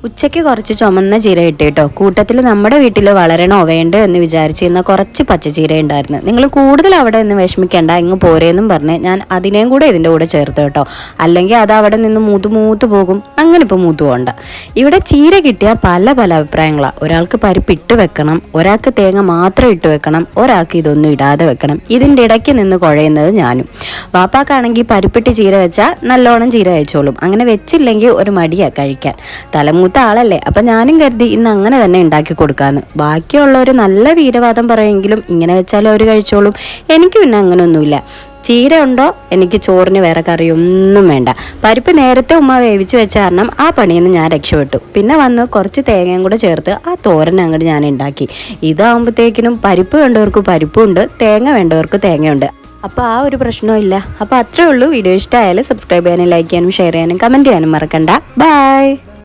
ഉച്ചയ്ക്ക് കുറച്ച് ചുമന്ന ചീര കിട്ടി കേട്ടോ. കൂട്ടത്തിൽ നമ്മുടെ വീട്ടിൽ വളരണോ വേണ്ടോ എന്ന് വിചാരിച്ചിരുന്ന കുറച്ച് പച്ചച്ചീര ഉണ്ടായിരുന്നു. നിങ്ങൾ കൂടുതൽ അവിടെ നിന്ന് വിഷമിക്കേണ്ട, ഇങ്ങ് പോരേന്നും പറഞ്ഞ് ഞാൻ അതിനെയും കൂടെ ഇതിൻ്റെ കൂടെ ചേർത്ത് കേട്ടോ. അല്ലെങ്കിൽ അത് അവിടെ നിന്ന് മൂത്ത് പോകും. അങ്ങനെ ഇപ്പോൾ മൂത്ത് പോകണ്ട. ഇവിടെ ചീര കിട്ടിയാൽ പല അഭിപ്രായങ്ങളാണ്. ഒരാൾക്ക് പരിപ്പിട്ട് വെക്കണം, ഒരാൾക്ക് തേങ്ങ മാത്രം ഇട്ട് വെക്കണം, ഒരാൾക്ക് ഇതൊന്നും ഇടാതെ വെക്കണം. ഇതിൻ്റെ ഇടയ്ക്ക് നിന്ന് കുഴയുന്നത് ഞാനും. വാപ്പാക്കാണെങ്കിൽ പരിപ്പിട്ട് ചീര വെച്ചാൽ നല്ലോണം ചീര കഴിച്ചോളും. അങ്ങനെ വെച്ചില്ലെങ്കിൽ ഒരു മടിയാണ് കഴിക്കാൻ. തലമൂത്ത ആളല്ലേ, അപ്പം ഞാനും കരുതി ഇന്ന് അങ്ങനെ തന്നെ ഉണ്ടാക്കി കൊടുക്കാമെന്ന്. ബാക്കിയുള്ളവർ നല്ല വീരവാദം പറയുമെങ്കിലും ഇങ്ങനെ വെച്ചാലും അവർ കഴിച്ചോളും. എനിക്ക് പിന്നെ അങ്ങനെയൊന്നുമില്ല. ചീര ഉണ്ടോ, എനിക്ക് ചോറിന് വേറെ കറിയൊന്നും വേണ്ട. പരിപ്പ് നേരത്തെ ഉമ്മ വേവിച്ച് വെച്ച കാരണം ആ പണിയിൽ നിന്ന് ഞാൻ രക്ഷപ്പെട്ടു. പിന്നെ വന്ന് കുറച്ച് തേങ്ങയും കൂടെ ചേർത്ത് ആ തോരൻ അങ്ങോട്ട് ഞാൻ ഉണ്ടാക്കി. ഇതാകുമ്പോഴത്തേക്കിനും പരിപ്പ് വേണ്ടവർക്ക് പരിപ്പുണ്ട്, തേങ്ങ വേണ്ടവർക്ക് തേങ്ങയുണ്ട്. അപ്പോൾ ആ ഒരു പ്രശ്നവും ഇല്ല. അപ്പോൾ അത്രേ ഉള്ളൂ. വീഡിയോ ഇഷ്ടമായാലും സബ്സ്ക്രൈബ് ചെയ്യാനും ലൈക്ക് ചെയ്യാനും ഷെയർ ചെയ്യാനും കമൻറ്റ് ചെയ്യാനും മറക്കണ്ട. ബൈ.